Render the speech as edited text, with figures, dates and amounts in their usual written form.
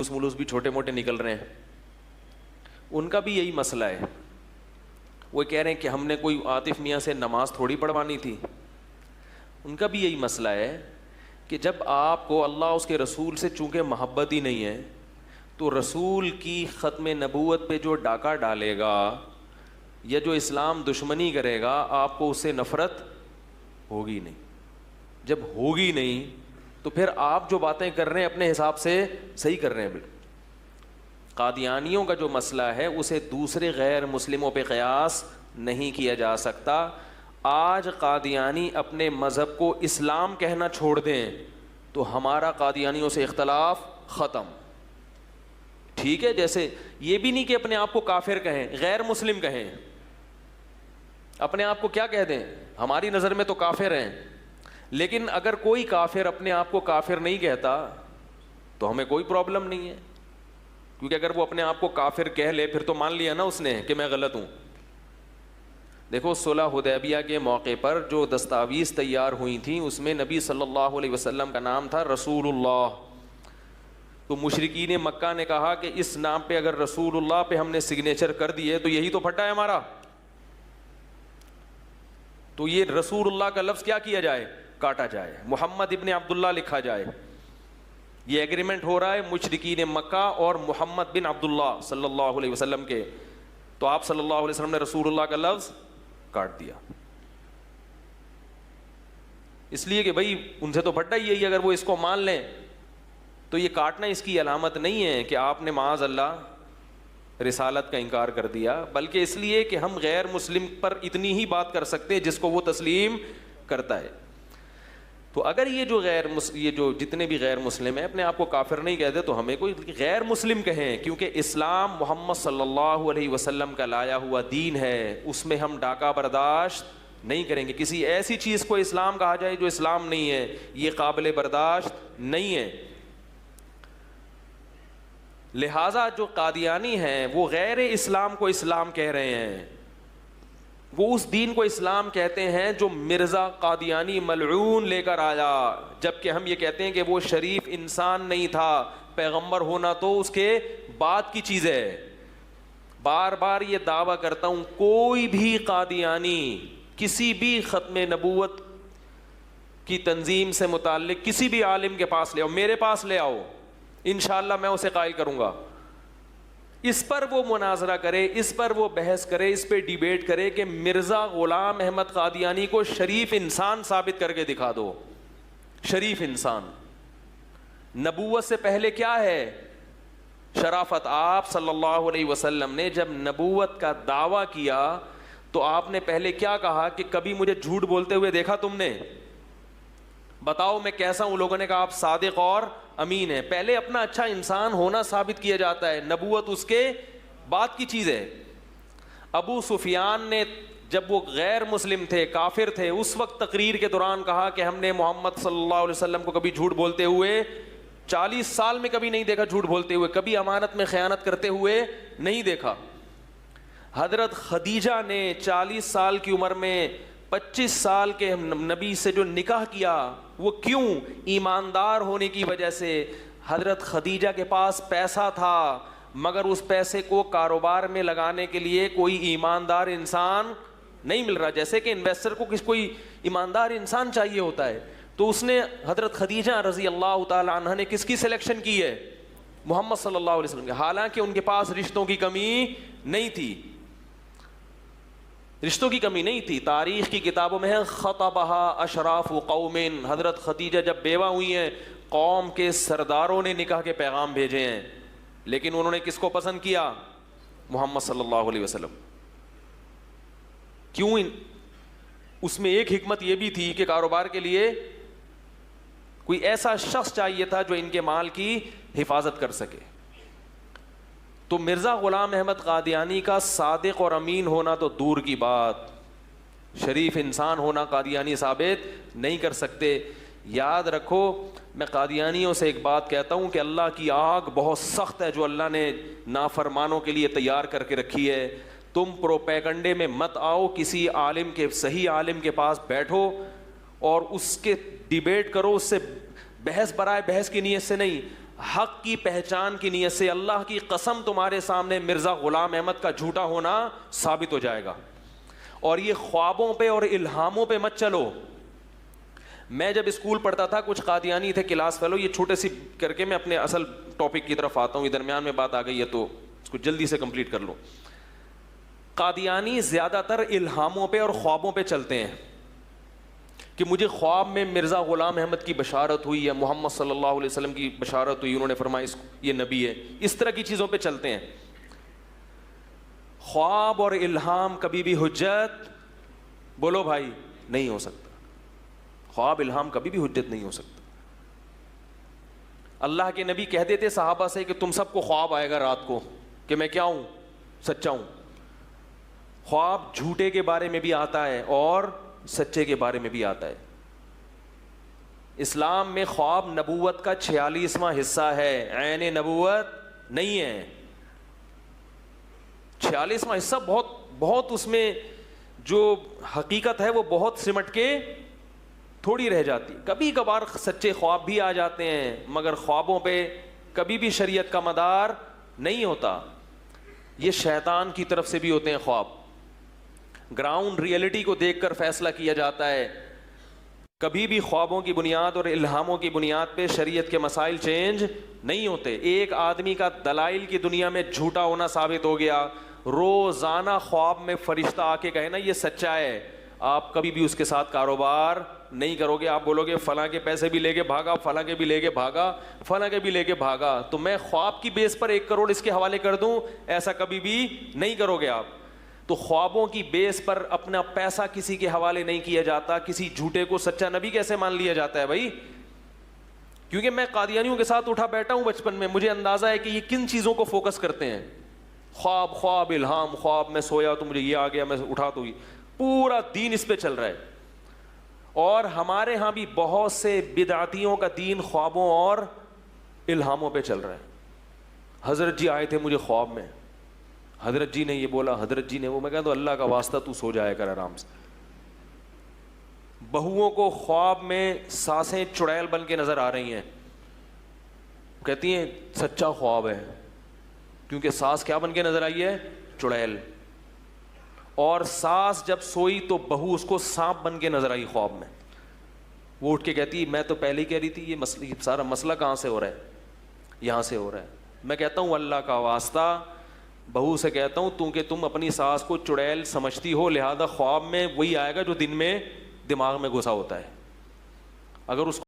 ملوث بھی چھوٹے موٹے نکل رہے ہیں, ان کا بھی یہی مسئلہ ہے. وہ کہہ رہے ہیں کہ ہم نے کوئی عاطف میاں سے نماز تھوڑی پڑھوانی تھی. ان کا بھی یہی مسئلہ ہے کہ جب آپ کو اللہ اس کے رسول سے چونکہ محبت ہی نہیں ہے تو رسول کی ختم نبوت پہ جو ڈاکہ ڈالے گا یا جو اسلام دشمنی کرے گا آپ کو اس سے نفرت ہوگی نہیں. جب ہوگی نہیں تو پھر آپ جو باتیں کر رہے ہیں اپنے حساب سے صحیح کر رہے ہیں. بالکل قادیانیوں کا جو مسئلہ ہے اسے دوسرے غیر مسلموں پہ قیاس نہیں کیا جا سکتا. آج قادیانی اپنے مذہب کو اسلام کہنا چھوڑ دیں تو ہمارا قادیانیوں سے اختلاف ختم. ٹھیک ہے, جیسے یہ بھی نہیں کہ اپنے آپ کو کافر کہیں, غیر مسلم کہیں. اپنے آپ کو کیا کہہ دیں, ہماری نظر میں تو کافر ہیں, لیکن اگر کوئی کافر اپنے آپ کو کافر نہیں کہتا تو ہمیں کوئی پرابلم نہیں ہے, کیونکہ اگر وہ اپنے آپ کو کافر کہہ لے پھر تو مان لیا نا اس نے کہ میں غلط ہوں. دیکھو صلح حدیبیہ کے موقع پر جو دستاویز تیار ہوئی تھیں اس میں نبی صلی اللہ علیہ وسلم کا نام تھا رسول اللہ. تو مشرکین مکہ نے کہا کہ اس نام پہ اگر رسول اللہ پہ ہم نے سگنیچر کر دیے تو یہی تو پھٹا ہے ہمارا, تو یہ رسول اللہ کا لفظ کیا کیا جائے, کاٹا جائے, محمد ابن عبداللہ لکھا جائے. یہ ایگریمنٹ ہو رہا ہے مشرکین مکہ اور محمد بن عبداللہ صلی اللہ علیہ وسلم کے, تو آپ صلی اللہ علیہ وسلم نے رسول اللہ کا لفظ کاٹ دیا. اس لیے کہ بھائی ان سے تو پھٹا ہی یہی, اگر وہ اس کو مان لیں تو یہ کاٹنا اس کی علامت نہیں ہے کہ آپ نے معاذ اللہ رسالت کا انکار کر دیا, بلکہ اس لیے کہ ہم غیر مسلم پر اتنی ہی بات کر سکتے ہیں جس کو وہ تسلیم کرتا ہے. تو اگر یہ جو جتنے بھی غیر مسلم ہیں اپنے آپ کو کافر نہیں کہتے تو ہمیں کوئی غیر مسلم کہیں, کیونکہ اسلام محمد صلی اللہ علیہ وسلم کا لایا ہوا دین ہے, اس میں ہم ڈاکہ برداشت نہیں کریں گے. کسی ایسی چیز کو اسلام کہا جائے جو اسلام نہیں ہے, یہ قابل برداشت نہیں ہے. لہٰذا جو قادیانی ہیں وہ غیر اسلام کو اسلام کہہ رہے ہیں, وہ اس دین کو اسلام کہتے ہیں جو مرزا قادیانی ملعون لے کر آیا, جبکہ ہم یہ کہتے ہیں کہ وہ شریف انسان نہیں تھا, پیغمبر ہونا تو اس کے بعد کی چیز ہے. بار بار یہ دعویٰ کرتا ہوں, کوئی بھی قادیانی کسی بھی ختم نبوت کی تنظیم سے متعلق کسی بھی عالم کے پاس لے آؤ, میرے پاس لے آؤ, انشاءاللہ میں اسے قائل کروں گا. اس پر وہ مناظرہ کرے, اس پر وہ بحث کرے, اس پہ ڈیبیٹ کرے کہ مرزا غلام احمد قادیانی کو شریف انسان ثابت کر کے دکھا دو. شریف انسان نبوت سے پہلے کیا ہے, شرافت. آپ صلی اللہ علیہ وسلم نے جب نبوت کا دعویٰ کیا تو آپ نے پہلے کیا کہا کہ کبھی مجھے جھوٹ بولتے ہوئے دیکھا تم نے, بتاؤ میں کیسا ہوں. لوگوں نے کہا آپ صادق اور امین ہیں. پہلے اپنا اچھا انسان ہونا ثابت کیا جاتا ہے, نبوت اس کے بعد کی چیز ہے. ابو سفیان نے جب وہ غیر مسلم تھے, کافر تھے, اس وقت تقریر کے دوران کہا کہ ہم نے محمد صلی اللہ علیہ وسلم کو کبھی جھوٹ بولتے ہوئے 40 سال میں کبھی نہیں دیکھا, جھوٹ بولتے ہوئے, کبھی امانت میں خیانت کرتے ہوئے نہیں دیکھا. حضرت خدیجہ نے 40 سال کی عمر میں 25 سال کے نبی سے جو نکاح کیا, وہ کیوں؟ ایماندار ہونے کی وجہ سے. حضرت خدیجہ کے پاس پیسہ تھا مگر اس پیسے کو کاروبار میں لگانے کے لیے کوئی ایماندار انسان نہیں مل رہا, جیسے کہ انویسٹر کو کوئی ایماندار انسان چاہیے ہوتا ہے. تو اس نے حضرت خدیجہ رضی اللہ تعالی عنہ نے کس کی سلیکشن کی ہے, محمد صلی اللہ علیہ وسلم کی, حالانکہ ان کے پاس رشتوں کی کمی نہیں تھی, رشتوں کی کمی نہیں تھی. تاریخ کی کتابوں میں ہے خطبہا اشراف قوم, حضرت خدیجہ جب بیوہ ہوئی ہیں قوم کے سرداروں نے نکاح کے پیغام بھیجے ہیں, لیکن انہوں نے کس کو پسند کیا, محمد صلی اللہ علیہ وسلم. کیوں؟ اس میں ایک حکمت یہ بھی تھی کہ کاروبار کے لیے کوئی ایسا شخص چاہیے تھا جو ان کے مال کی حفاظت کر سکے. تو مرزا غلام احمد قادیانی کا صادق اور امین ہونا تو دور کی بات, شریف انسان ہونا قادیانی ثابت نہیں کر سکتے. یاد رکھو, میں قادیانیوں سے ایک بات کہتا ہوں کہ اللہ کی آگ بہت سخت ہے جو اللہ نے نافرمانوں کے لیے تیار کر کے رکھی ہے. تم پروپیگنڈے میں مت آؤ, کسی عالم کے, صحیح عالم کے پاس بیٹھو اور اس کے ڈیبیٹ کرو, اس سے بحث برائے بحث کی نیت سے نہیں. حق کی پہچان کی نیت سے اللہ کی قسم تمہارے سامنے مرزا غلام احمد کا جھوٹا ہونا ثابت ہو جائے گا. اور یہ خوابوں پہ اور الہاموں پہ مت چلو. میں جب اسکول پڑھتا تھا کچھ قادیانی تھے کلاس فیلو, یہ چھوٹے سی کر کے میں اپنے اصل ٹاپک کی طرف آتا ہوں, یہ درمیان میں بات آ گئی ہے تو اس کو جلدی سے کمپلیٹ کر لو. قادیانی زیادہ تر الہاموں پہ اور خوابوں پہ چلتے ہیں کہ مجھے خواب میں مرزا غلام احمد کی بشارت ہوئی یا محمد صلی اللہ علیہ وسلم کی بشارت ہوئی, انہوں نے فرمایا یہ نبی ہے. اس طرح کی چیزوں پہ چلتے ہیں. خواب اور الہام کبھی بھی حجت, بولو بھائی, نہیں ہو سکتا. خواب الہام کبھی بھی حجت نہیں ہو سکتا. اللہ کے نبی کہہ دیتے صحابہ سے کہ تم سب کو خواب آئے گا رات کو کہ میں کیا ہوں, سچا ہوں. خواب جھوٹے کے بارے میں بھی آتا ہے اور سچے کے بارے میں بھی آتا ہے. اسلام میں خواب نبوت کا 46واں حصہ ہے, عین نبوت نہیں ہے. 46واں حصہ بہت اس میں جو حقیقت ہے وہ بہت سمٹ کے تھوڑی رہ جاتی. کبھی کبھار سچے خواب بھی آ جاتے ہیں مگر خوابوں پہ کبھی بھی شریعت کا مدار نہیں ہوتا. یہ شیطان کی طرف سے بھی ہوتے ہیں خواب. گراؤنڈ ریئلٹی کو دیکھ کر فیصلہ کیا جاتا ہے. کبھی بھی خوابوں کی بنیاد اور الہاموں کی بنیاد پہ شریعت کے مسائل چینج نہیں ہوتے. ایک آدمی کا دلائل کی دنیا میں جھوٹا ہونا ثابت ہو گیا, روزانہ خواب میں فرشتہ آ کے کہے نا یہ سچا ہے, آپ کبھی بھی اس کے ساتھ کاروبار نہیں کرو گے. آپ بولو گے فلاں کے پیسے بھی لے کے بھاگا, فلاں کے بھی لے کے بھاگا, فلاں کے بھی لے کے بھاگا, تو میں خواب کی بیس پر 1 کروڑ اس کے حوالے کر دوں, ایسا کبھی بھی نہیں کرو گے آپ. تو خوابوں کی بیس پر اپنا پیسہ کسی کے حوالے نہیں کیا جاتا. کسی جھوٹے کو سچا نبی کیسے مان لیا جاتا ہے بھائی؟ کیونکہ میں قادیانیوں کے ساتھ اٹھا بیٹھا ہوں بچپن میں, مجھے اندازہ ہے کہ یہ کن چیزوں کو فوکس کرتے ہیں. خواب الہام, خواب میں سویا تو مجھے یہ آ گیا, میں اٹھا تو پورا دین اس پہ چل رہا ہے. اور ہمارے ہاں بھی بہت سے بدعتیوں کا دین خوابوں اور الہاموں پہ چل رہا ہے. حضرت جی آئے تھے مجھے خواب میں, حضرت جی نے یہ بولا, حضرت جی نے وہ. میں کہا تو اللہ کا واسطہ تو سو جایا کر آرام سے. بہوؤں کو خواب میں سانسیں چڑیل بن کے نظر آ رہی ہیں, کہتی ہیں سچا خواب ہے, کیونکہ سانس کیا بن کے نظر آئی ہے؟ چڑیل. اور ساس جب سوئی تو بہو اس کو سانپ بن کے نظر آئی خواب میں. وہ اٹھ کے کہتی میں تو پہلے ہی کہہ رہی تھی یہ سارا مسئلہ کہاں سے ہو رہا ہے؟ یہاں سے ہو رہا ہے. میں کہتا ہوں اللہ کا واسطہ, بہو سے کہتا ہوں تو کہ تم اپنی ساس کو چڑیل سمجھتی ہو, لہذا خواب میں وہی آئے گا جو دن میں دماغ میں گھسا ہوتا ہے. اگر اس